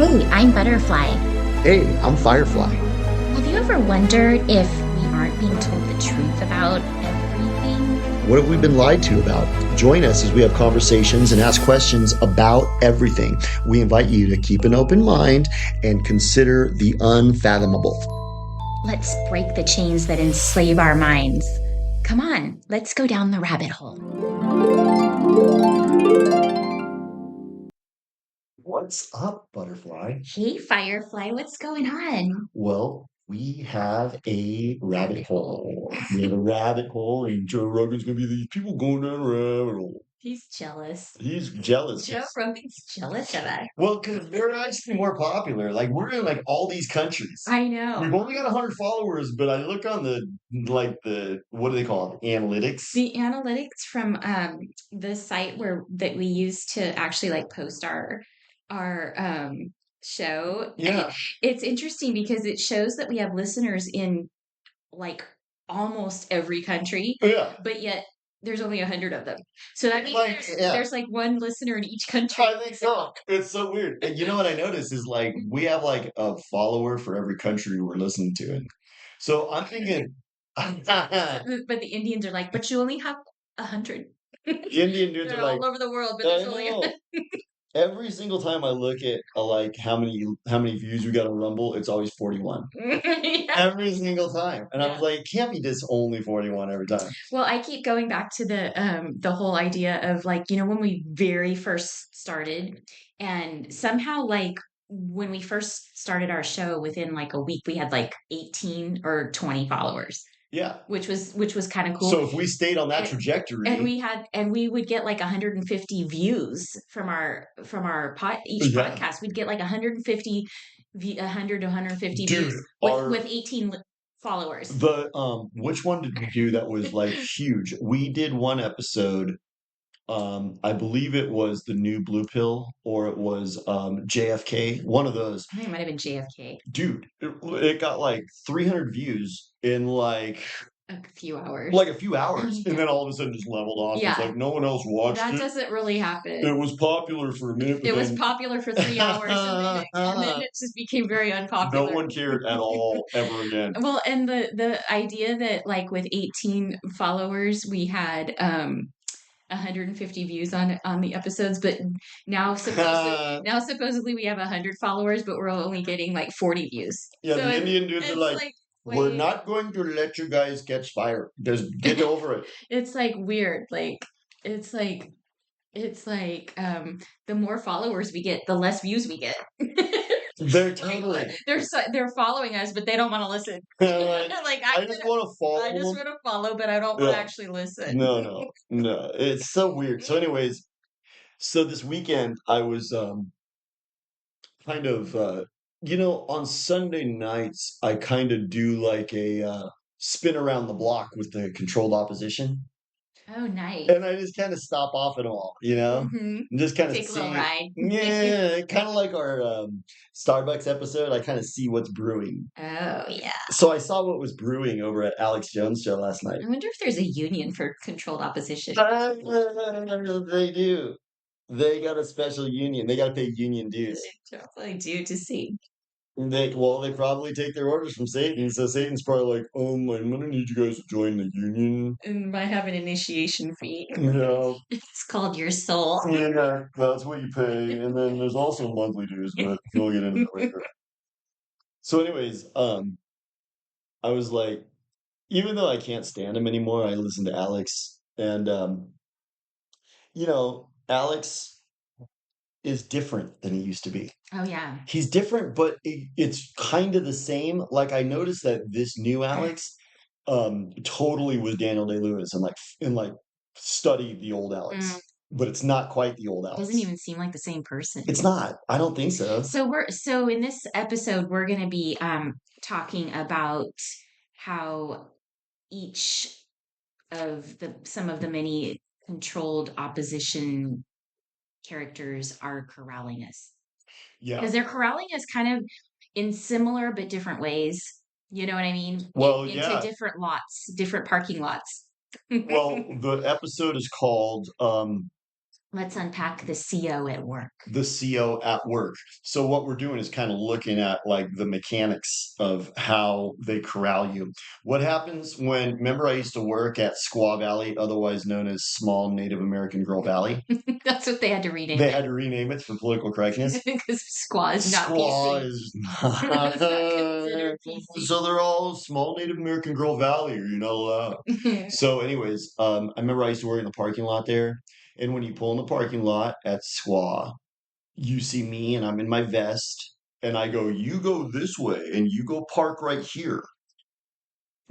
Hey, I'm Butterfly. Hey, I'm Firefly. Have you ever wondered if we aren't being told the truth about everything? What have we been lied to about? Join us as we have conversations and ask questions about everything. We invite you to keep an open mind and consider the unfathomable. Let's break the chains that enslave our minds. Come on, let's go down the rabbit hole. What's up, Butterfly? Hey, Firefly, what's going on? Well, we have a rabbit hole. We have a rabbit hole, and Joe Rogan's gonna be these people going down a rabbit hole. He's jealous. He's jealous. Joe Rogan's jealous of us. Well, because they're actually more popular. Like we're in like all these countries. I We've know. only got 100 followers, but I look on the what do they call it? Analytics. The analytics from the site that we use to actually like post our show. Yeah. It's interesting because it shows that we have listeners in like almost every country, Yeah. but yet there's only 100 of them. So that means Like, yeah. there's like one listener in each country. I think so. It's so weird. And you know what I noticed is like we have like a follower for every country we're listening to. And so I'm thinking But the Indians are like, but you only have 100. Indian dudes They're are like, all over the world, but I there's only know. Every single time I look at like how many views we got on Rumble, it's always 41. Yeah. Every single time. And I Yeah. was like, can't be just only 41 every time. Well, I keep going back to the whole idea of like, when we very first started, and somehow like when we first started our show, within like a week we had like 18 or 20 followers, Yeah. which was kind of cool. So if we stayed on that And trajectory, we would get like 150 views from each yeah. podcast. We'd get like 150 100 to 150 Dude, views with 18 followers. which one did we do that was like huge? We did one episode. I believe it was the new Blue Pill or it was JFK. One of those. I think it might have been JFK. Dude, it got like 300 views in like A few hours. like a few hours, Yeah. and then all of a sudden just leveled off. It's Yeah. like no one else watched That it. doesn't really happen. It was popular for a minute, but It was then popular for 3 hours, and then it just became very unpopular. no one cared at all ever again. Well, and the idea that like with 18 followers we had 150 views on the episodes, but now supposedly we have 100 followers, but we're only getting like 40 views. Yeah, So the Indian dudes are like, we're wait. not going to let you guys catch fire. Just get over it. It's like weird. Like it's like the more followers we get, the less views we get. They're totally. They're following us, but they don't want to listen. Like, I just want to follow. I just want to follow, but I don't want to actually listen. No. It's so weird. So, anyways, so this weekend I was kind of on Sunday nights I kind of do like a spin around the block with the controlled opposition. Oh, nice. And I just kind of stop off it all, Mm-hmm. and just kind of Take a see. little ride. Yeah, kind of like our Starbucks episode. I kind of see what's brewing. Oh, yeah. So I saw what was brewing over at Alex Jones' show last night. I wonder if there's a union for controlled opposition. They do. They got a special union. They got to pay union dues. They probably do to see. They probably take their orders from Satan. So Satan's probably like, I'm gonna need you guys to join the union. And might have an initiation fee. Yeah. It's called your soul. Yeah, that's what you pay. And then there's also monthly dues, but we'll get into that later. So anyways, I was like, even though I can't stand him anymore, I listen to Alex. And Alex is different than he used to be. Oh, yeah. He's different, but it's kind of the same. Like I noticed that this new Alex totally was Daniel Day-Lewis and studied the old Alex. But it's not quite the old Alex. Doesn't even seem like the same person. It's not. I don't think so. So in this episode we're going to be talking about how each of some of the many controlled opposition characters are corralling us. Yeah. Because they're corralling us kind of in similar but different ways. You know what I mean? Well, into different lots, different parking lots. Well, the episode is called Let's unpack the CO at work. The CO at work. So what we're doing is kind of looking at like the mechanics of how they corral you. What happens when, remember I used to work at Squaw Valley, otherwise known as Small Native American Girl Valley? That's what they had to rename They it had to rename it for political correctness. because squaw is not Squaw PC. is It's not considered PC. so they're all Small Native American Girl Valley, or you're not allowed. So, anyways, I remember I used to work in the parking lot there, and when you pull in the parking lot at Squaw, you see me and I'm in my vest, and I go, "You go this way, and you go park right here."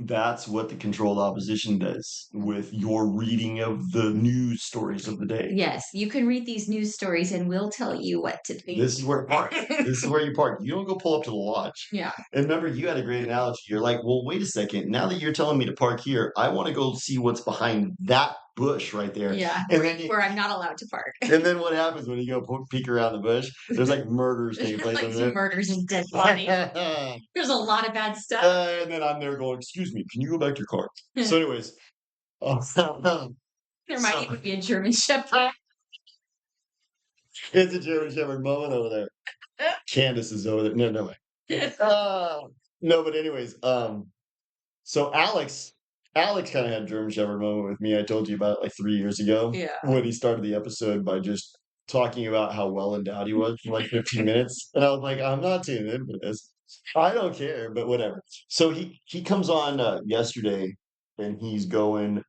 That's what the controlled opposition does with your reading of the news stories of the day. Yes, you can read these news stories and we'll tell you what to think. This is where park. This is where you park. You don't go pull up to the lodge. Yeah. And remember, you had a great analogy. You're like, well, wait a second. Now that you're telling me to park here, I want to go see what's behind that bush right there. Yeah. And then where I'm not allowed to park. and then what happens when you go peek around the bush? There's like murders taking place like over some there. murders and dead bodies. There's a lot of bad stuff. And then I'm there going, excuse me, can you go back to your car? So, anyways, there might even be a German Shepherd. it's a German Shepherd moment over there. Candace is over there. No, no way. No, but anyways, so Alex kind of had a German Shepherd moment with me. I told you about it like 3 years ago. Yeah. When he started the episode by just talking about how well endowed he was for like 15 minutes. And I was like, I'm not tuning in for this. I don't care, but whatever. So he comes on yesterday and he's going,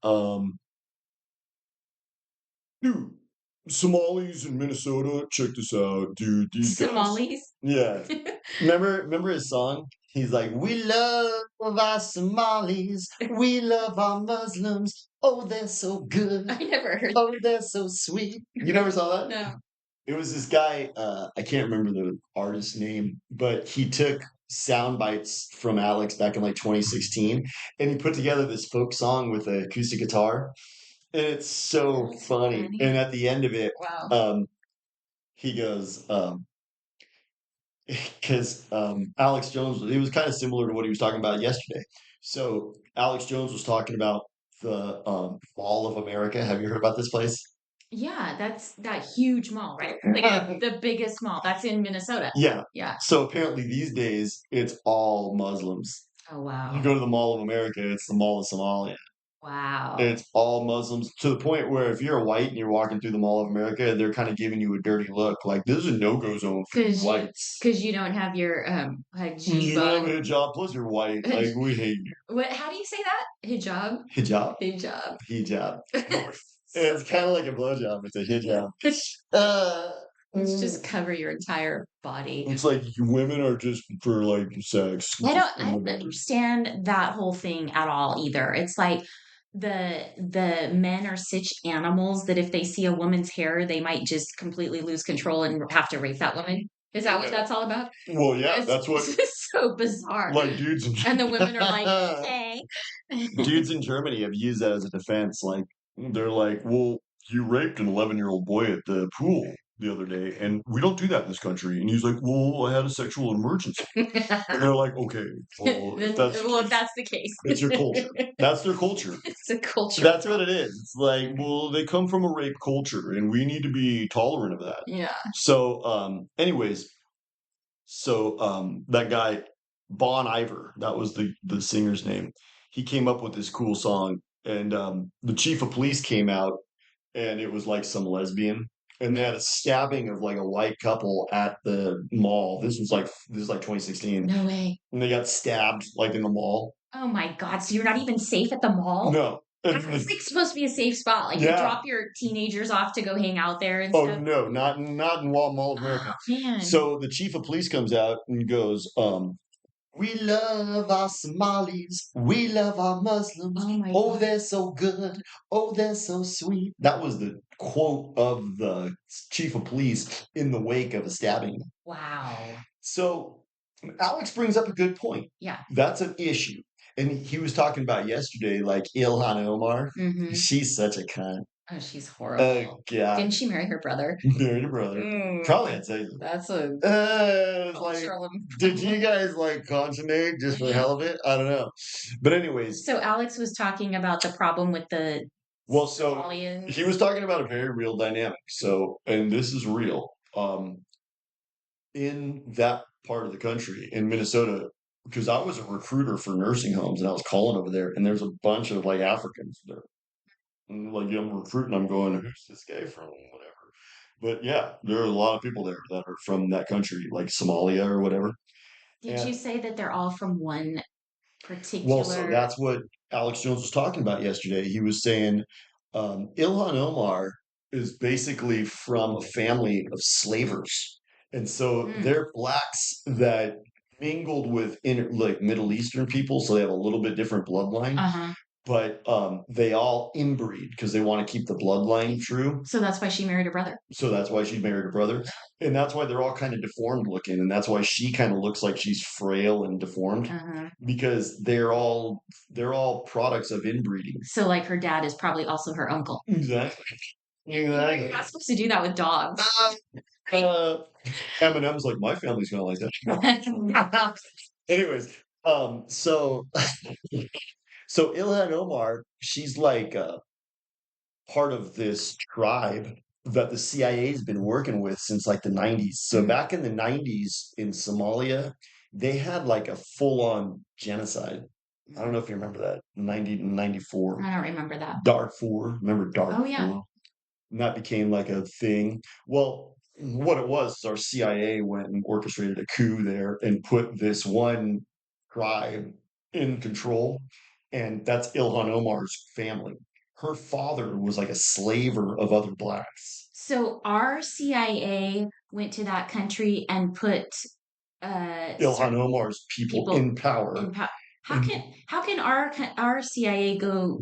dude, Somalis in Minnesota, check this out, dude. These guys. Somalis? Yeah. Remember his song? He's like, we love our Somalis, we love our Muslims. Oh, they're so good. I never heard Oh, they're so sweet. You never saw that? No. It was this guy, I can't remember the artist's name, but he took sound bites from Alex back in like 2016 and he put together this folk song with an acoustic guitar. And it's so That's funny. funny. And at the end of it, Wow. he goes, because Alex Jones, it was kind of similar to what he was talking about yesterday. So Alex Jones was talking about the Mall of America. Have you heard about this place? Yeah, that's that huge mall, right? Like the biggest mall. That's in Minnesota. Yeah. Yeah. So apparently these days it's all Muslims. Oh wow. You go to the Mall of America, it's the Mall of Somalia. Wow. It's all Muslims to the point where if you're a white and you're walking through the Mall of America, they're kind of giving you a dirty look. Like this is a no-go zone for whites. Because you don't have your You don't have hijab. a hijab, plus you're white. Like we hate you. What? How do you say that? Hijab. Hijab. Hijab. Hijab. It's kind of like a blowjob. It's a hijab. Let's just cover your entire body. It's like women are just for like sex. I don't understand that whole thing at all either. It's like the men are such animals that if they see a woman's hair, they might just completely lose control and have to rape that woman. Is that what that's all about? Well, yeah, that's what. It's so bizarre. Like dudes, and the women are like, "Hey." Dudes in Germany have used that as a defense. Like they're like, "Well, you raped an 11-year-old boy at the pool the other day, and we don't do that in this country." And he's like, "Well, I had a sexual emergency." And they're like, "Okay, well, if that's the case, it's your culture. That's their culture. It's a culture. That's what it is. It's like, well, they come from a rape culture, and we need to be tolerant of that." Yeah. So, anyways, that guy Bon Iver, that was the singer's name. He came up with this cool song, and the chief of police came out, and it was like some lesbian, and they had a stabbing of like a white couple at the mall. This is like 2016, No way. and they got stabbed like in the mall. Oh my God! So you're not even safe at the mall? No. It's like supposed to be a safe spot. Like you drop your teenagers off to go hang out there and Oh stuff. no, not in Mall of America. Oh, man. So the chief of police comes out and goes, we love our Somalis. We love our Muslims. Oh my Oh, God. they're so good. Oh, they're so sweet. That was the quote of the chief of police in the wake of a stabbing. Wow. So Alex brings up a good point. Yeah. That's an issue. And he was talking about yesterday, like Ilhan Omar. Mm-hmm. She's such a cunt. Oh, she's horrible. Oh, God. Didn't she marry her brother? Married her brother. Probably had sex. That's a like, did you guys like consummate just for the hell of it? I don't know. But anyways. So Alex was talking about the problem with the Well, so he was Somalians. talking about a very real dynamic. So, and this is real. In that part of the country, in Minnesota, because I was a recruiter for nursing homes and I was calling over there, and there's a bunch of like Africans there. And like I'm recruiting, I'm going, who's this guy from? Whatever. But yeah, there are a lot of people there that are from that country, like Somalia or whatever. Did you And say that they're all from one well, so particular? that's what Alex Jones was talking about yesterday. He was saying Ilhan Omar is basically from a family of slavers. And so Mm, they're blacks that mingled with like Middle Eastern people, so they have a little bit different bloodline, uh-huh. but they all inbreed because they want to keep the bloodline true. So that's why she married her brother. So that's why she married her brother. And that's why they're all kind of deformed looking. And that's why she kind of looks like she's frail and deformed Uh-huh. because they're all products of inbreeding. So like her dad is probably also her uncle. Exactly. You're Exactly. not supposed to do that with dogs. Uh, Eminem's like, my family's gonna like that. Anyways, so so Ilhan Omar, she's like part of this tribe that the CIA has been working with since like the 90s. So Mm, back in the 90s in Somalia, they had like a full-on genocide. I don't know if you remember that. 1994. I don't remember that. Darfur. Remember Oh yeah. Darfur? And that became like a thing. Well, what it was is our CIA went and orchestrated a coup there and put this one tribe in control. And that's Ilhan Omar's family. Her father was like a slaver of other blacks. So our CIA went to that country and put Ilhan certain Omar's people people in power. in power. And How can our CIA go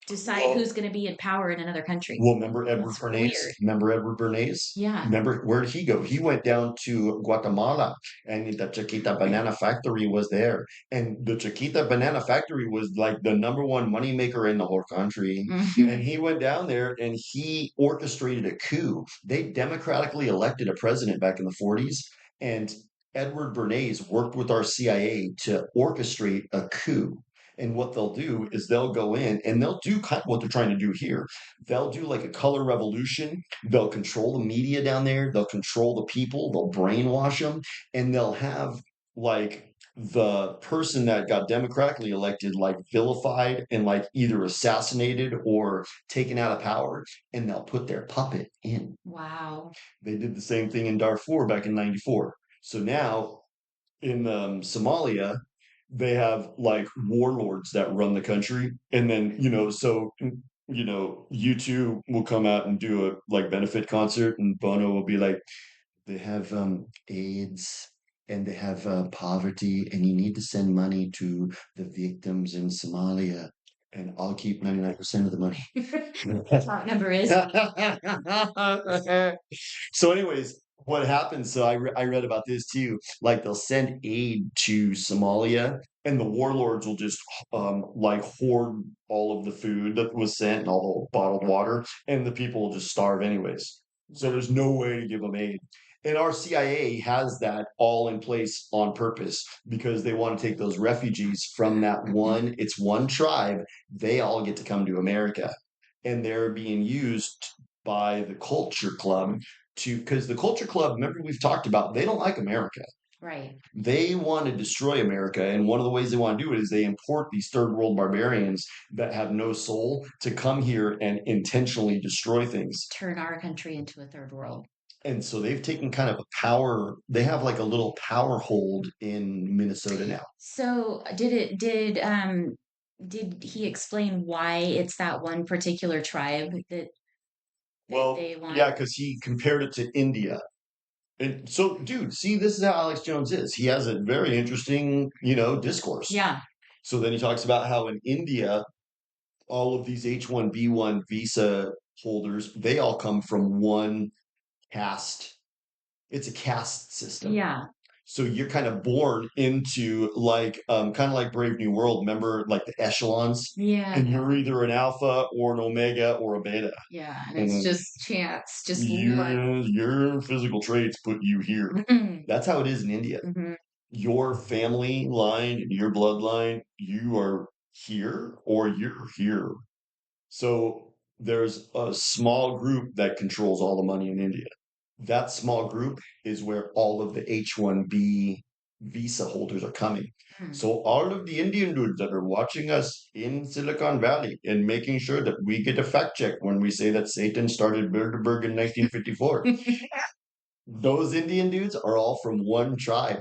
decide who's well, going to be in power in another country? well, remember Edward That's Bernays? weird. Remember Edward Bernays? Yeah. Remember where did he go? He went down to Guatemala, and the Chiquita Banana Factory was there. And the Chiquita Banana Factory was like the number one moneymaker in the whole country. Mhm. And he went down there and he orchestrated a coup. They democratically elected a president back in the 40s, and Edward Bernays worked with our CIA to orchestrate a coup. And what they'll do is they'll go in and they'll do kind of what they're trying to do here. They'll do like a color revolution. They'll control the media down there. They'll control the people. They'll brainwash them. And they'll have like the person that got democratically elected, like vilified and like either assassinated or taken out of power. And they'll put their puppet in. Wow. They did the same thing in Darfur back in 94. So now in Somalia, they have like warlords that run the country. And then, so, U2 will come out and do a like benefit concert, and Bono will be like, they have AIDS and they have poverty, and you need to send money to the victims in Somalia. And I'll keep 99% of the money. Top number is So, anyways, what happens? So I read about this too. Like they'll send aid to Somalia, and the warlords will just like hoard all of the food that was sent and all the bottled water, and the people will just starve anyways. So there's no way to give them aid. And our CIA has that all in place on purpose because they want to take those refugees from that it's one tribe. They all get to come to America, and they're being used by the Culture Club because the Culture Club, remember we've talked about, they don't like America. right. They want to destroy America. And one of the ways they want to do it is they import these third world barbarians that have no soul to come here and intentionally destroy things. Turn our country into a third world. And so they've taken kind of a they have like a little power hold in Minnesota now. So did he explain why it's that one particular tribe that Well, they want? yeah, because he compared it to India. And so, dude, see, this is how Alex Jones is. He has a very interesting, discourse. Yeah. So then he talks about how in India, all of these H-1B1 visa holders, they all come from one caste. It's a caste system. Yeah. So you're kind of born into like kind of like Brave New World, remember like the echelons? Yeah. And you're either an alpha or an omega or a beta. Yeah. And it's And just chance, just luck. your physical traits put you here. Mhm. That's how it is in India. Mhm. Your family line and your bloodline, you are here or you're here. So there's a small group that controls all the money in India. That small group is where all of the H-1B visa holders are coming. Mm. So all of the Indian dudes that are watching us in Silicon Valley and making sure that we get a fact check when we say that Satan started Bilderberg in 1954, those Indian dudes are all from one tribe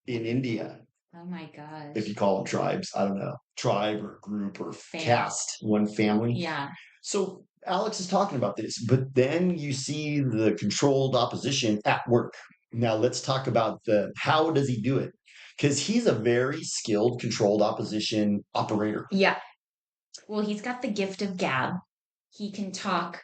in India. Oh my If you gosh. call them tribes, I don't know, tribe or group or Fam. caste, one family. Yeah. So Alex is talking about this, but then you see the controlled opposition at work. Now let's talk about the how does he do it? Because he's a very skilled controlled opposition operator. Yeah. Well, he's got the gift of gab. He can talk.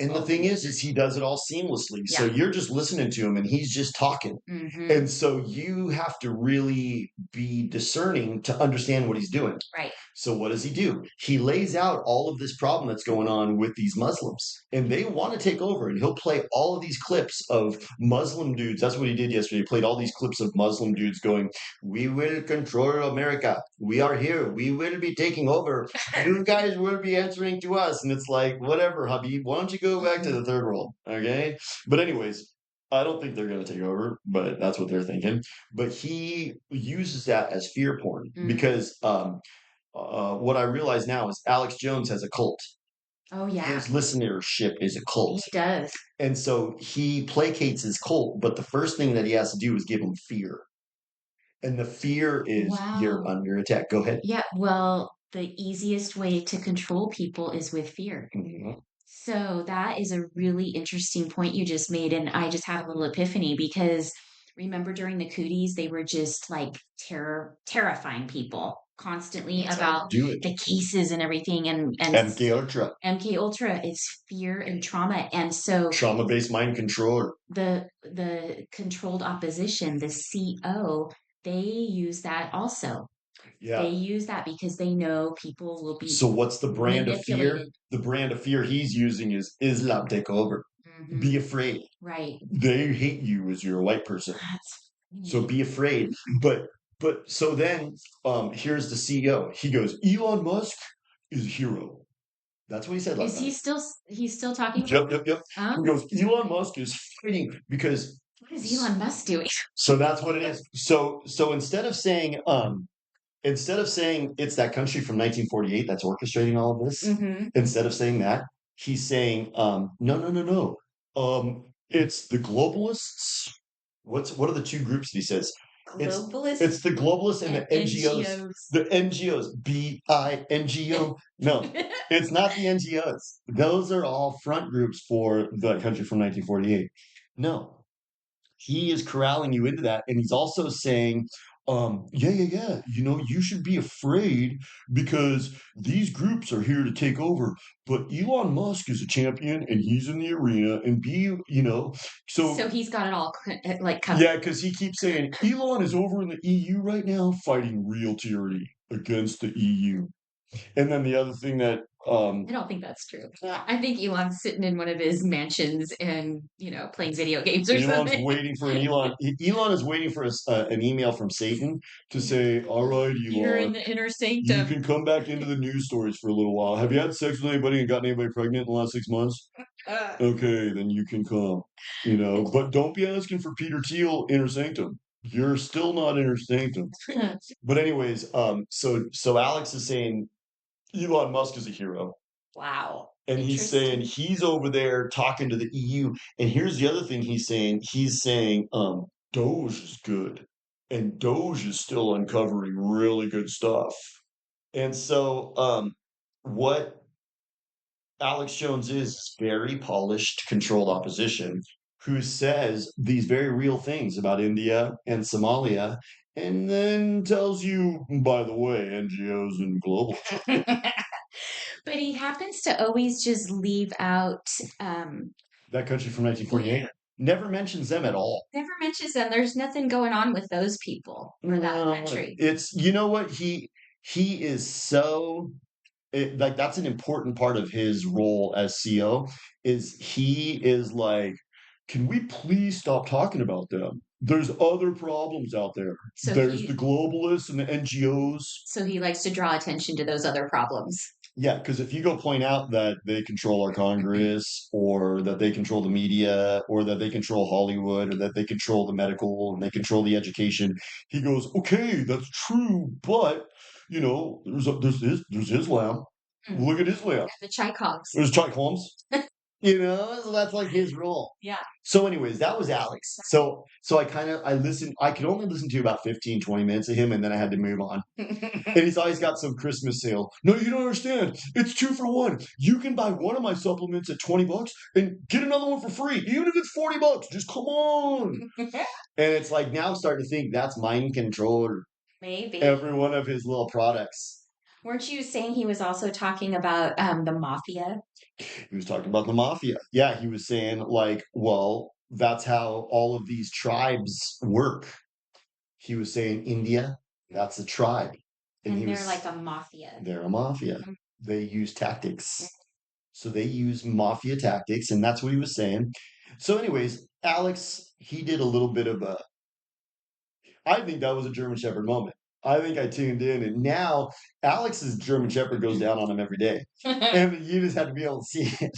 And the thing is he does it all seamlessly. So Yeah. you're just listening to him and he's just talking. Hmm. And so you have to really be discerning to understand what he's doing. Right. So what does he do? He lays out all of this problem that's going on with these Muslims, and they want to take over. And he'll play all of these clips of Muslim dudes. That's what he did yesterday. He played all these clips of Muslim dudes going, "We will control America. We are here. We will be taking over. You guys will be answering to us." And it's like, whatever, Habib. Why don't you go back to the third world? Okay. But anyways, I don't think they're going to take over, but that's what they're thinking. But he uses that as fear porn because what I realize now is Alex Jones has a cult. Oh yeah. His listenership is a cult. He does. And so he placates his cult, but the first thing that he has to do is give him fear. And the fear is you're Wow. under attack. Go ahead. Yeah. Well, the easiest way to control people is with fear. Mhm. So that is a really interesting point you just made. And I just had a little epiphany because remember during the cooties, they were just like terrifying people constantly That's how about you do it. the cases and everything. And MK Ultra, MK Ultra, it's fear and trauma. And so trauma-based mind control. the controlled opposition, the CO, they use that also. They Yeah. use that because they know people will be So what's the brand of fear? manipulated. The brand of fear he's using is Islam take over. Hmm. Be afraid. Right. They hate you as you're a white person. That's So funny. be afraid. But so then here's the CEO. He goes, Elon Musk is a hero. That's what he said last Is he night. still he's still talking about Yep, this? yep, yep. He Oh, goes, Elon Musk is fighting because what is Elon Musk doing? so that's what it is. So instead of saying it's that country from 1948 that's orchestrating all of this, Hmm. instead of saying that, he's saying, no, no, no, no. It's the globalists. What are the two groups that he says? Globalists It's the globalists and and the NGOs. NGOs. The NGOs, BINGO. No, it's not the NGOs. Those are all front groups for the country from 1948. No, he is corralling you into that. And he's also saying, yeah, yeah, yeah, you should be afraid because these groups are here to take over. But Elon Musk is a champion and he's in the arena and so So he's got it all like covered. yeah, because he keeps saying Elon is over in the EU right now fighting real tyranny against the EU. And then the other thing that I don't think that's true. I think Elon's sitting in one of his mansions and, playing video games or Elon's something. waiting for an Elon. Elon is waiting for an email from Satan to say, "All right, You're in Elon, the inner you sanctum. can come back into the news stories for a little while. Have you had sex with anybody and gotten anybody pregnant in the last 6 months? Uh, Okay, then you can come. But don't be asking for Peter Thiel inner sanctum. You're still not inner sanctum. But anyways, so Alex is saying Elon Musk is a hero. wow. And he's saying Interesting. he's over there talking to the EU. And here's the other thing he's saying. He's saying Doge is good. And Doge is still uncovering really good stuff. And so what Alex Jones is very polished, controlled opposition who says these very real things about India and Somalia, and then tells you, by the way, NGOs and global. But he happens to always just leave out, That country from 1948 never mentions them at all. never mentions them. There's nothing going on with those people or that No, country. it's what he is so like that's an important part of his role as CO is he is like, can we please stop talking about them? There's other problems out there. So There's the globalists and the NGOs. so he likes to draw attention to those other problems. Yeah, because if you go point out that they control our Congress, or that they control the media, or that they control Hollywood, or that they control the medical and they control the education, he goes, "Okay, that's true, but there's Islam. Mm. Look at Islam. The chai cogs. There's Chicoms." So that's like his role. Yeah. So anyways, that was Alex. So I listened, I could only listen to about 15, 20 minutes of him, and then I had to move on. And he's always got some Christmas sale. No, you don't understand. It's 2 for 1. You can buy one of my supplements at $20 and get another one for free, even if it's $40. Just come on. And it's like, now I'm starting to think that's mind control, Maybe. every one of his little products. Weren't you saying he was also talking about the mafia? He was talking about the mafia. Yeah, he was saying, like, well, that's how all of these tribes work. He was saying India, that's a tribe. And they're like a mafia. They're a mafia. Mhm. They use tactics. So they use mafia tactics, and that's what he was saying. So, anyways, Alex, he did a little bit of a, I think that was a German Shepherd moment. I think I tuned in, and now Alex's German Shepherd goes down on him every day. And you just have to be able to see it.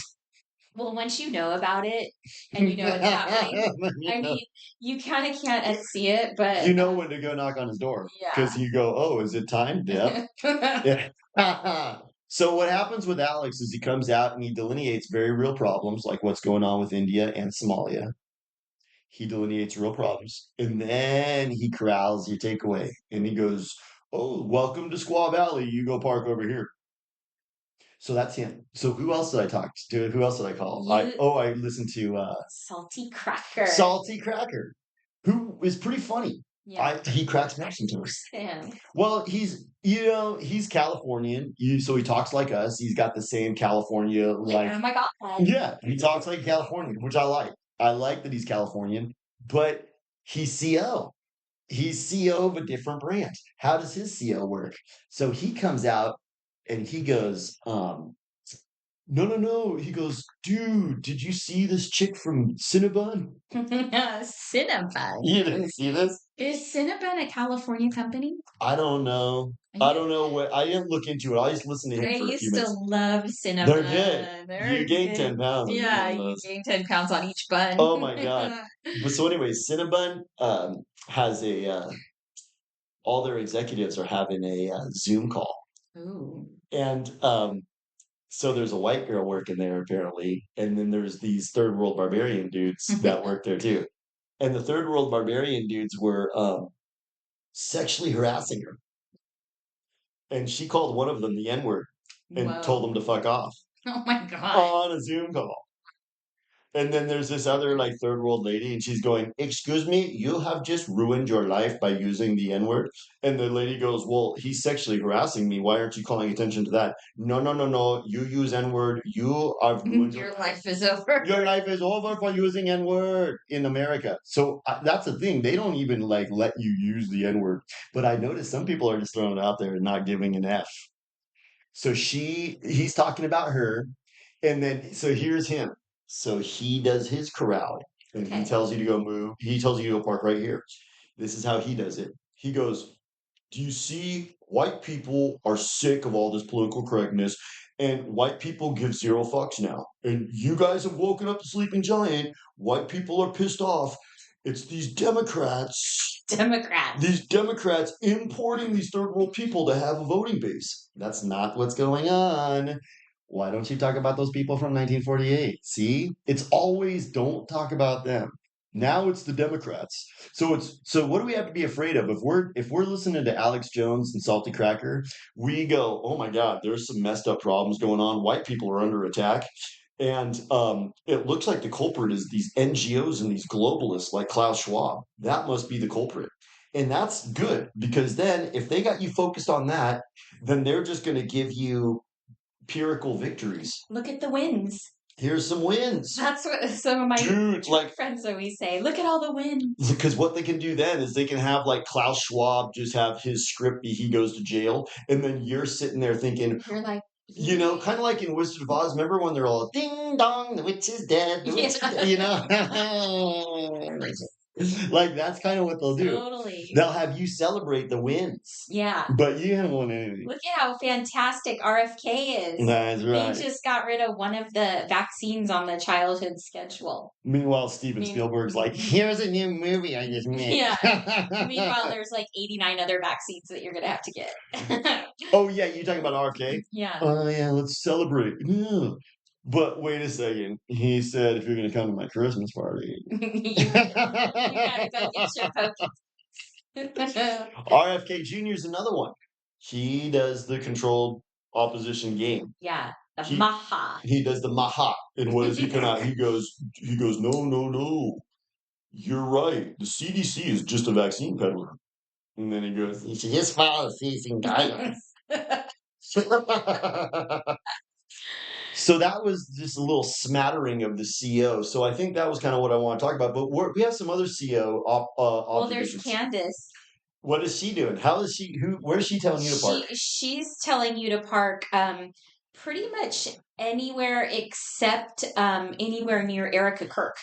Well, once you know about it and you know it's happening, I mean, you kind of can't unsee it, but You know when to go knock on his door, because yeah. you go, "Oh, is it time?" Yeah. Yeah. So what happens with Alex is he comes out and he delineates very real problems, like what's going on with India and Somalia. He delineates real problems, and then he corrals your takeaway, and he goes, "Oh, welcome to Squaw Valley. You go park over here." So that's him. So who else did I talk to? Who else did I call? I listened to Salty Cracker. Salty Cracker, who is pretty funny. Yeah. He cracks me up sometimes. Yeah. Well, he's Californian, so he talks like us. He's got the same California, like, Oh my God. yeah, he talks like Californian, which I like. I like that he's Californian, but he's CO. He's CO of a different brand. How does his CO work? So he comes out and he goes, no, no, no. He goes, "Dude, did you see this chick from Cinnabon?" Cinnabon. You didn't see this? Is Cinnabon a California company? I don't know. I don't know what, I didn't look into it. I just listened to him I for a few used to minutes. love Cinnabon. They're good. You gained 10 pounds. Yeah, you gain 10 pounds on each bun. Oh my God. But so anyway, Cinnabon has all their executives are having a Zoom call. Ooh. And so there's a white girl working there apparently, and then there's these third world barbarian dudes that work there too. And the third world barbarian dudes were sexually harassing her, and she called one of them the N word and told them to fuck off Oh my God. on a Zoom call. And then there's this other like third world lady, and she's going, "Excuse me, you have just ruined your life by using the N word." And the lady goes, "Well, he's sexually harassing me. Why aren't you calling attention to that?" "No, no, no, no. You use N word. You have ruined Your life is over. Your life is over for using N word in America." So that's the thing. They don't even like let you use the N word. But I noticed some people are just throwing it out there and not giving an F. So he's talking about her, and then so here's him. So he does his corral, and he tells you to go move. He tells you to go park right here. This is how he does it. He goes, "Do you see? White people are sick of all this political correctness, and white people give zero fucks now. And you guys have woken up the sleeping giant. White people are pissed off. It's these Democrats, these Democrats importing these third world people to have a voting base. That's not what's going on. Why don't you talk about those people from 1948? See, it's always don't talk about them. Now it's the Democrats. So what do we have to be afraid of? If we're listening to Alex Jones and Salty Cracker, we go, oh my God, there's some messed up problems going on. White people are under attack. And it looks like the culprit is these NGOs and these globalists like Klaus Schwab. That must be the culprit. And that's good, because then if they got you focused on that, then they're just going to give you empirical victories. Look at the wins. Here's some wins. That's what some of my friends always say. Look at all the wins. Because what they can do then is they can have like Klaus Schwab just have his script be he goes to jail, and then you're sitting there thinking, you're like, kind of like in Wizard of Oz. Remember when they're all ding dong, the witch is dead, the witch is dead, Like, that's kind of what they'll do. Totally. They'll have you celebrate the wins, Yeah. but you haven't won anything. Look at how fantastic RFK is. That's He right. just got rid of one of the vaccines on the childhood schedule. Meanwhile, Steven Spielberg's like, here's a new movie I just made. Yeah. Meanwhile, there's like 89 other vaccines that you're gonna have to get. Oh, yeah, you talking about RFK? Yeah. Oh, yeah, let's celebrate. Yeah. But wait a second. He said, if you're going to come to my Christmas party, You gotta go get your RFK Jr. is another one. He does the controlled opposition game. Yeah, the He maha. he does the maha. And what does he come out? He goes, no, no, no. You're right. The CDC is just a vaccine peddler. And then he goes, you should just follow the CDC guidelines. So that was just a little smattering of the CO. So I think that was kind of what I want to talk about. But we have some other CO Well, there's observations. Candace. What is she doing? How is she? Where is she telling you to park? She's telling you to park pretty much anywhere except anywhere near Erica Kirk.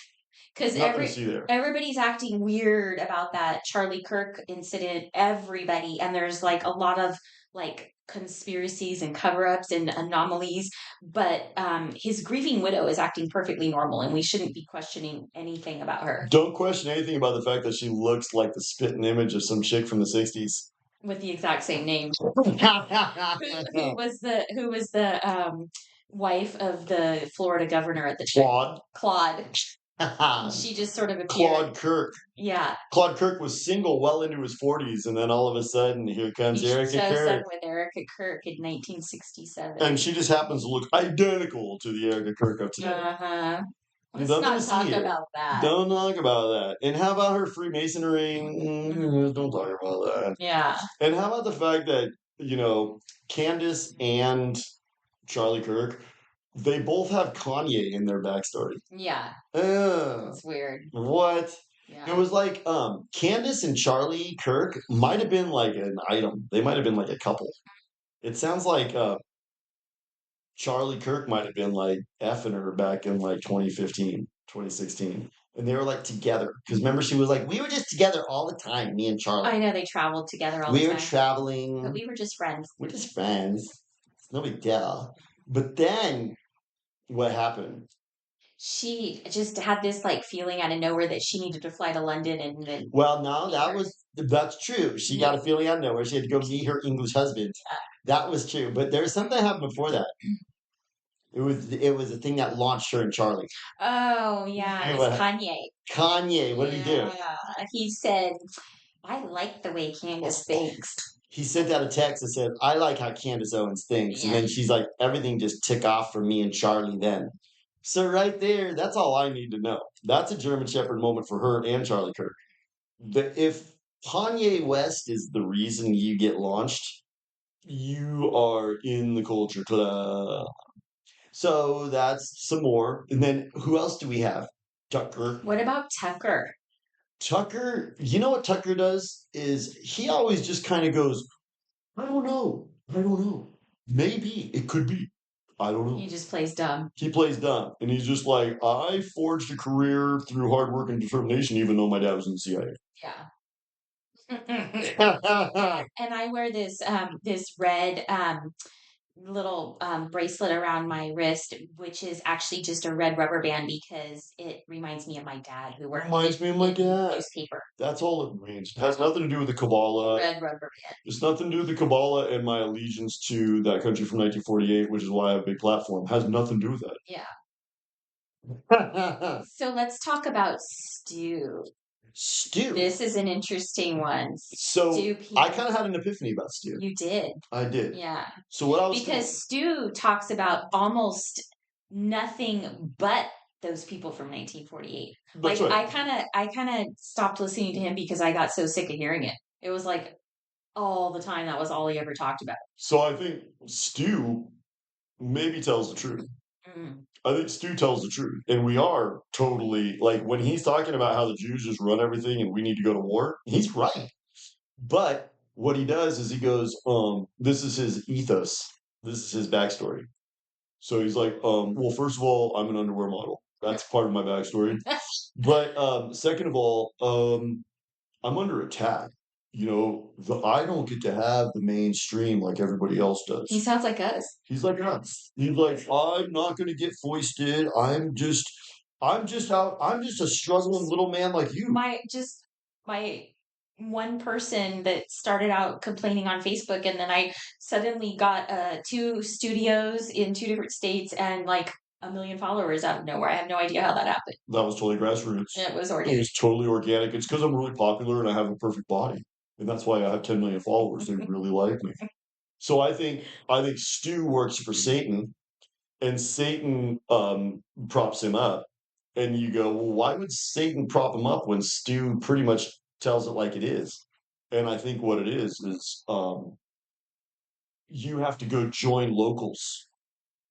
Because everybody's acting weird about that Charlie Kirk incident. Everybody, and there's like a lot of like conspiracies and cover-ups and anomalies. But his grieving widow is acting perfectly normal, and we shouldn't be questioning anything about her. Don't question anything about the fact that she looks like the spitting image of some chick from the '60s with the exact same name. who was the wife of the Florida governor at the time? Claude. She just sort of appeared. Claude Kirk. Yeah. Claude Kirk was single well into his 40s, and then all of a sudden, here comes Erica Kirk. Shows up with Erica Kirk in 1967. And she just happens to look identical to the Erica Kirk of today. Uh-huh. Let's not talk about that. Don't talk about that. And how about her Freemasonry? Don't talk about that. Yeah. And how about the fact that, Candace and Charlie Kirk, they both have Kanye in their backstory. Yeah. It's weird. What? Yeah. It was like Candace and Charlie Kirk might have been like an item. They might have been like a couple. It sounds like Charlie Kirk might have been like effing her back in like 2015, 2016. And they were like together. Because remember, she was like, we were just together all the time, me and Charlie. I know they traveled together all the time. We were traveling. But we were just friends. We're just friends. It's no big deal. But then what happened? She just had this like feeling out of nowhere that she needed to fly to London and then. Well, no, that's true. She got a feeling out of nowhere. She had to go meet her English husband. Yeah. That was true. But there's something that happened before that. It was a thing that launched her and Charlie. Oh yeah, it was Kanye. Kanye, what did he do? He said, "I like the way Candace thinks." He sent out a text that said, "I like how Candace Owens thinks," and then she's like, "Everything just took off for me and Charlie." Then, so right there, that's all I need to know. That's a German Shepherd moment for her and Charlie Kirk. If Kanye West is the reason you get launched, you are in the culture club. So that's some more. And then who else do we have? Tucker. What about Tucker? Tucker, you know what Tucker does is he always just kind of goes, I don't know. Maybe it could be. I don't know. He just plays dumb. He plays dumb. And he's just like, I forged a career through hard work and determination, even though my dad was in the CIA. Yeah. And I wear this red little bracelet around my wrist, which is actually just a red rubber band because it reminds me of my dad who worked me of my dad. Newspaper. That's all it means. It has nothing to do with the Kabbalah. Red rubber band. It's nothing to do with the Kabbalah and my allegiance to that country from 1948, which is why I have a big platform. It has nothing to do with that. Yeah. So let's talk about Stu. Stu. This is an interesting one. So I kind of had an epiphany about Stu. You did. I did. Yeah. So what I was because Stu talks about almost nothing but those people from 1948. That's like right. I kind of stopped listening to him because I got so sick of hearing it. It was like all the time that was all he ever talked about. So I think Stu maybe tells the truth. I think Stu tells the truth. And we are totally, like, when he's talking about how the Jews just run everything and we need to go to war, he's right. But what he does is he goes, this is his ethos. This is his backstory. So he's like, well, first of all, I'm an underwear model. That's part of my backstory. But second of all, I'm under attack. I don't get to have the mainstream like everybody else He does. sounds like us. He's like us. He's like, I'm not gonna get foisted. I'm just a struggling little man like you. My one person that started out complaining on Facebook, and then I suddenly got two studios in two different states and like a million followers out of nowhere. I have no idea how that happened. That was totally grassroots. It was It organic. was totally organic. It's because I'm really popular and I have a perfect body. And that's why I have 10 million followers. They really like me. So I think Stu works for Satan, and Satan props him up. And you go, well, why would Satan prop him up when Stu pretty much tells it like it is? And I think what it is you have to go join locals.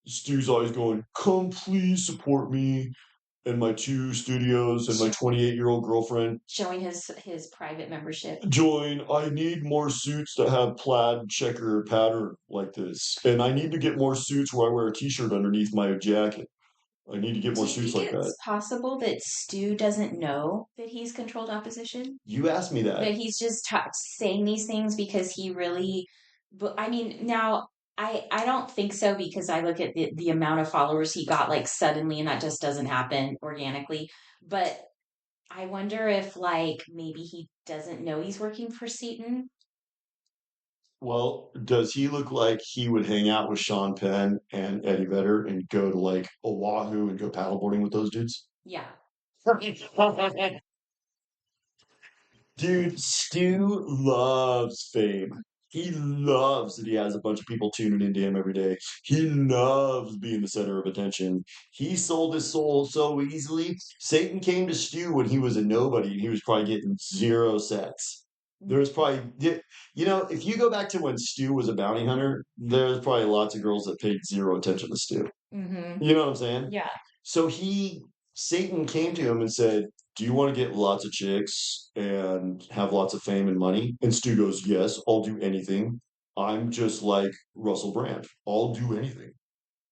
Stu's always going, come please support me and my two studios and my 28-year-old girlfriend. Showing his private membership. Join. I need more suits that have plaid checker pattern like this. And I need to get more suits where I wear a t-shirt underneath my jacket. I need to get Do more you suits think like that. it's possible that Stu doesn't know that he's controlled opposition? You asked me that. That he's just saying these things because he really, but I mean, now I don't think so, because I look at the amount of followers he got like suddenly, and that just doesn't happen organically. But I wonder if like maybe he doesn't know he's working for Satan. Well, does he look like he would hang out with Sean Penn and Eddie Vedder and go to like Oahu and go paddleboarding with those dudes? Yeah. Dude, Stu loves fame. He loves that he has a bunch of people tuning into him every day. He loves being the center of attention. He sold his soul so easily. Satan came to Stu when he was a nobody and he was probably getting zero sets. There was probably, if you go back to when Stu was a bounty hunter, there's probably lots of girls that paid zero attention to Stu. Mm-hmm. You know what I'm saying? Yeah. So Satan came to him and said, do you want to get lots of chicks and have lots of fame and money? And Stu goes, yes, I'll do anything. I'm just like Russell Brand. I'll do anything.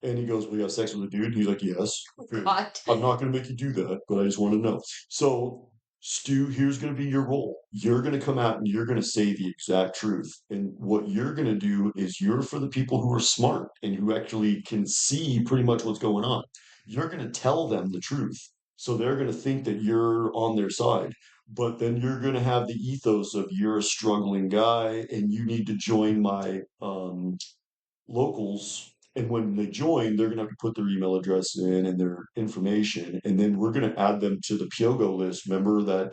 And he goes, "We have sex with a dude?" And he's like, "Yes." Okay. God. I'm not going to make you do that, but I just want to know. So, Stu, here's going to be your role. You're going to come out and you're going to say the exact truth. And what you're going to do is you're for the people who are smart and who actually can see pretty much what's going on. You're going to tell them the truth. So they're going to think that you're on their side. But then you're going to have the ethos of you're a struggling guy and you need to join my locals, and when they join, they're going to have to put their email address in and their information, and then we're going to add them to the Pyogo list. Remember that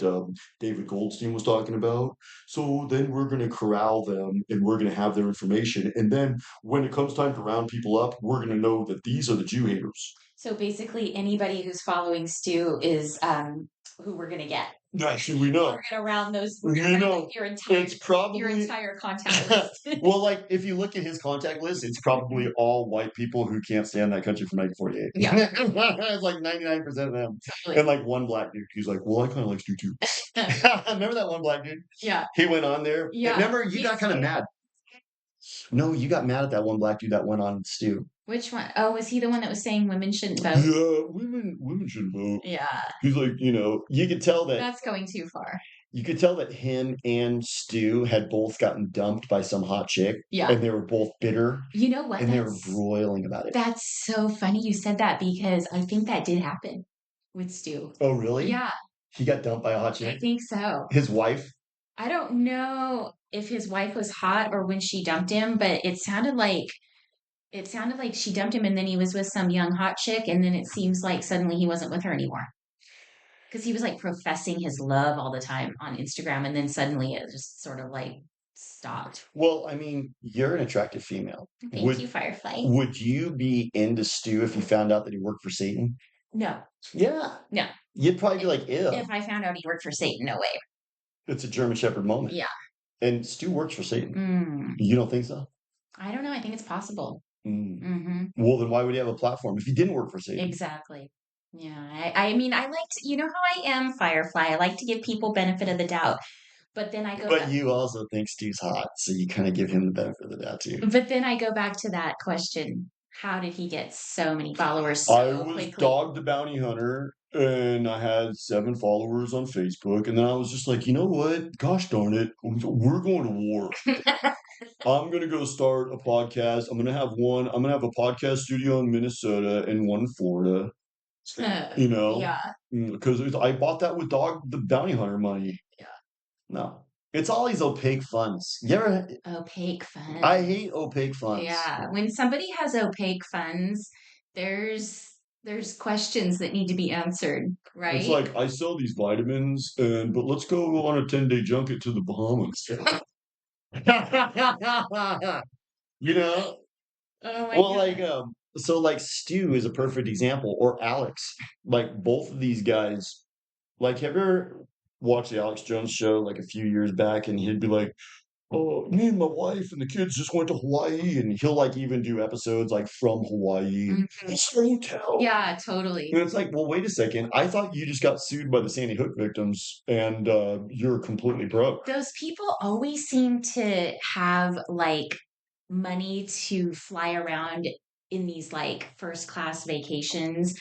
David Goldstein was talking about? So then we're going to corral them, and we're going to have their information, and then when it comes time to round people up, we're going to know that these are the Jew haters. So basically, anybody who's following Stu is who we're gonna get. Actually, we know. We're gonna round those. It's probably your entire contact list. Well, like if you look at his contact list, it's probably all white people who can't stand that country from 1948. Yeah. It's like 99% of them. And like one black dude who's like, well, I kind of like Stu too. Remember that one black dude? Yeah. He went on there. Yeah. Remember, you got kind of mad. No, you got mad at that one black dude that went on Stu. Which one? Oh, was he the one that was saying women shouldn't vote? Yeah, women shouldn't vote. Yeah. He's like, you could tell that That's going too far. you could tell that him and Stu had both gotten dumped by some hot chick. Yeah. And they were both bitter. You know what? And they were broiling about it. That's so funny you said that, because I think that did happen with Stu. Oh, really? Yeah. He got dumped by a hot chick? I think so. His wife? I don't know if his wife was hot or when she dumped him, but it sounded like she dumped him and then he was with some young hot chick, and then it seems like suddenly he wasn't with her anymore. Because he was like professing his love all the time on Instagram, and then suddenly it just sort of like stopped. Well, I mean, you're an attractive female. Thank you, Firefly. Would you be into Stu if you found out that he worked for Satan? No. Yeah. No. You'd probably be like, ew. If I found out he worked for Satan, no way. It's a German Shepherd moment. Yeah. And Stu works for Satan. You don't think so? I don't know. I think it's possible. Well, then why would he have a platform if he didn't work for Satan? Exactly. Yeah. I mean, I like to, you know how I am, Firefly. I like to give people benefit of the doubt. But then I go But you also think Stu's hot, so you kind of give him the benefit of the doubt too. But then I go back to that question. How did he get so many followers I so was quickly? Dog the Bounty Hunter, and I had 7 followers on Facebook, and then I was just like, "You know what? Gosh darn it, we're going to war. I'm gonna go start a podcast. I'm gonna have a podcast studio in Minnesota and one in Florida, you know, Yeah. because I bought that with Dog the Bounty Hunter money. Yeah. No, it's all these opaque funds. You ever? Opaque I funds. hate opaque funds. Yeah. When somebody has opaque funds, there's there's questions that need to be answered, It's right? like I sell these vitamins, and but let's go on a 10-day junket to the Bahamas. You know? Oh my Well, like, God. so like Stu is a perfect example, or Alex. Like both of these guys, like have you ever watched the Alex Jones show like a few years back and he'd be like, "Oh, me and my wife and the kids just went to Hawaii," and he'll like even do episodes like from Hawaii and Mhm. this hotel. Yeah, totally. And it's like, well, wait a second. I thought you just got sued by the Sandy Hook victims and you're completely broke. Those people always seem to have like money to fly around in these like first class vacations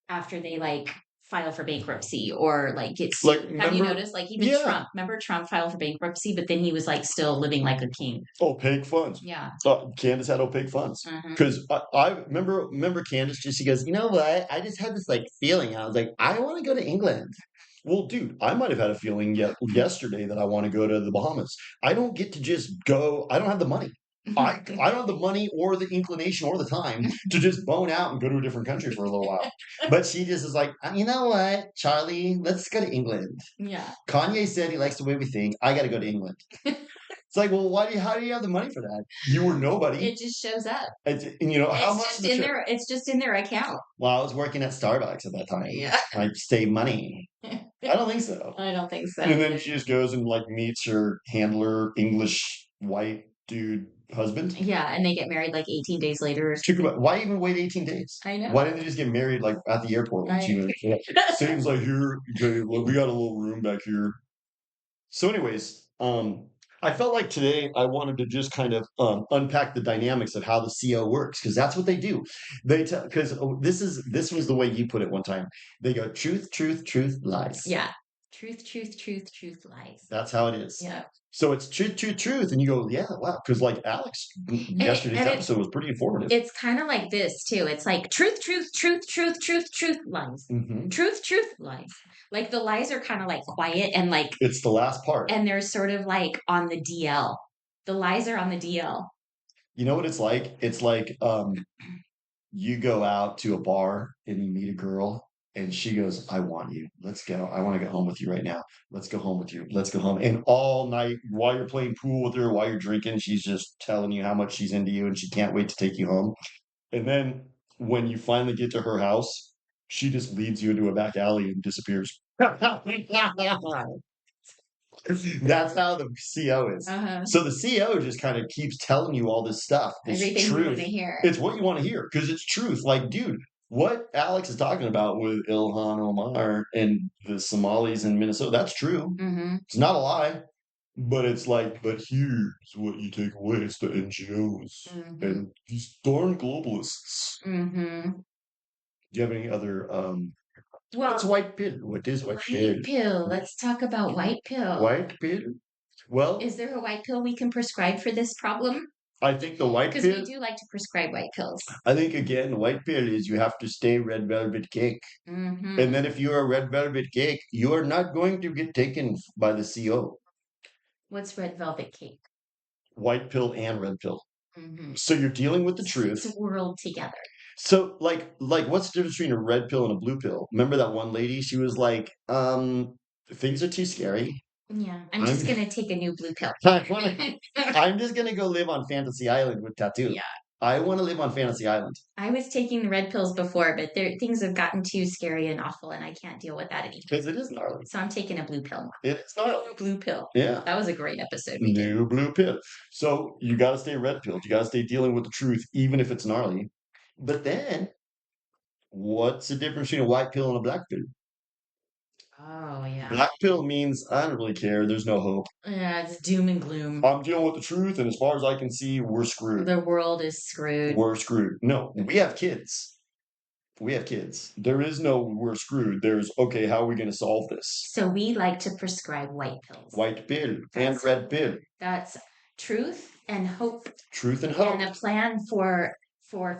after they like file for bankruptcy or like get Like, sued. Have you remember? noticed? Like even Yeah, Trump, remember Trump filed for bankruptcy, but then he was like still living like a king. opaque funds. Yeah. Candace had opaque funds Hmm. because I remember Candace just she goes, you know what? I just had this like feeling. I was like, I want to go to England. Well, dude, I might have had a feeling yesterday that I want to go to the Bahamas. I don't get to just go. I don't have the money. I don't have the money or the inclination or the time to just bone out and go to a different country for a little while. But she just is like, you know what, Charlie, let's go to England. Yeah. Kanye said he likes the way we think. I got to go to England. It's like, well, how do you have the money for that? You were nobody. It just shows up. And you know, how It's much is just the in trip? their it's just in their account. Well, I was working at Starbucks at that time. Yeah. I saved money. I don't think so. I don't think so And then either. she just goes and like meets her handler, English white dude husband. Yeah, and they get married like 18 days later or Took something. about why even wait 18 days? I know. Why didn't they just get married like at the airport when she I was? Yeah. Satan's like, here, okay, well, we got a little room back here. So, anyways, I felt like today I wanted to just kind of unpack the dynamics of how the CO works because that's what they do. They tell because this was the way you put it one time. They go truth, truth, truth, lies. Yeah. Truth, truth, truth, truth, lies. That's how it is. Yeah. So it's truth, truth, truth, and you go, yeah, wow, because like Alex, yesterday's And episode was pretty informative. it's kind of like this too. It's like truth, truth, truth, truth, truth, truth, lies. Hmm. Truth, truth, lies. Like the lies are kind of like quiet and like, It's the last part. and they're sort of like on the DL. The lies are on the DL. You know what it's like? It's like you go out to a bar and you meet a girl and she goes, I want you. Let's go. I want to go home with you right now. Let's go home with you. Let's go home. And all night while you're playing pool with her, while you're drinking, she's just telling you how much she's into you and she can't wait to take you home. And then when you finally get to her house, she just leads you into a back alley and disappears. That's how the CO is. Uh-huh. So the CO just kind of keeps telling you all this stuff, this Everything you want truth. to hear. It's what you want to hear because it's truth. Like, dude, what Alex is talking about with Ilhan Omar and the Somalis in Minnesota, that's true. Mm-hmm. It's not a lie. But it's like, but here's what you take away. It's the NGOs Mm-hmm. and these darn globalists. Mm-hmm. Do you have any other Well, what's white pill? What is white pill? white pill. Let's talk about white pill. White pill? Well, Is there a white pill we can prescribe for this problem? I think the white Because we pill, do like to prescribe white pills. I think again, the white pill is you have to stay red velvet cake. Mm-hmm. And then if you're a red velvet cake, you are not going to get taken by the CO. What's red velvet cake? White pill and red pill. Mm-hmm. So you're dealing with the It's truth. swirled together. So like what's the difference between a red pill and a blue pill? Remember that one lady? She was like, things are too scary. Yeah, I'm just gonna take a new blue pill. I'm just gonna go live on Fantasy Island with tattoo. Yeah. I want to live on Fantasy Island. I was taking the red pills before, but things have gotten too scary and awful, and I can't deal with that anymore. Because it is gnarly. So I'm taking a blue pill now. It is gnarly. Blue pill. Yeah. That was a great episode we did. New blue pill. So you got to stay red pilled. You got to stay dealing with the truth, even if it's gnarly. But then, what's the difference between a white pill and a black pill? Oh, yeah. Black pill means I don't really care. There's no hope. Yeah, it's doom and gloom. I'm dealing with the truth, and as far as I can see, we're screwed. The world is screwed. We're screwed. No, we have kids. We have kids. There is no we're screwed. There's okay, how are we going to solve this? So we like to prescribe white pills. White pill and That's red pill. That's truth and hope Truth and hope. and a plan for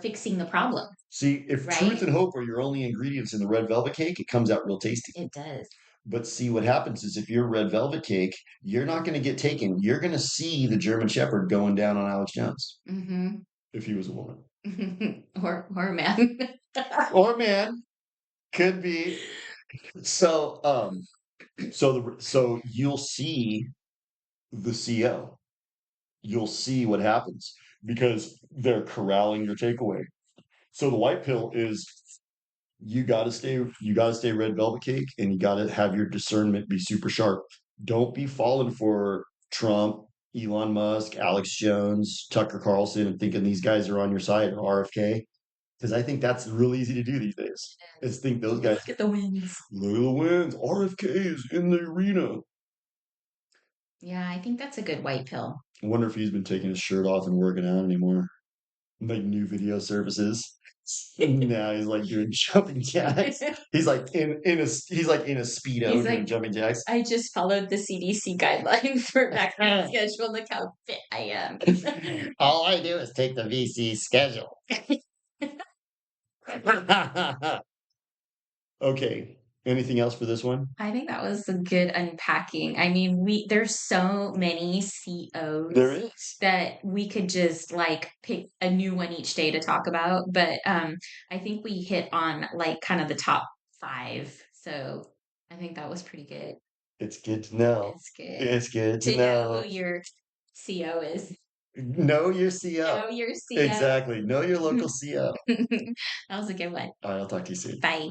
fixing the problem. See, if right? truth and hope are your only ingredients in the red velvet cake, it comes out real tasty. It does. But see, what happens is if you're red velvet cake, you're not going to get taken. You're going to see the German Shepherd going down on Alex Jones Mm-hmm. if he was a woman or a man. or man. Could be. So, so you'll see the CO. You'll see what happens because they're corralling your takeaway. So the white pill is you gotta stay red velvet cake and you gotta have your discernment be super sharp. Don't be falling for Trump, Elon Musk, Alex Jones, Tucker Carlson, and thinking these guys are on your side or RFK. Because I think that's really easy to do these days. Is think those guys Look at the wins. look at the wins. RFK is in the arena. Yeah, I think that's a good white pill. I wonder if he's been taking his shirt off and working out anymore. Like new video services. Now he's like doing jumping jacks. He's like in a speedo He's doing like, jumping jacks. I just followed the CDC guidelines for vaccine schedule. Look how fit I am. All I do is take the VC schedule. Okay. Anything else for this one? I think that was a good unpacking. I mean, there's so many There COs is. that we could just like pick a new one each day to talk about, but I think we hit on like kind of the top 5. So I think that was pretty good. It's good to know. It's good It's good to to know know. who your CO is. Know your CO. Know your CO. Exactly. Know your local CO. That was a good one. All right, I'll talk to you soon. Bye.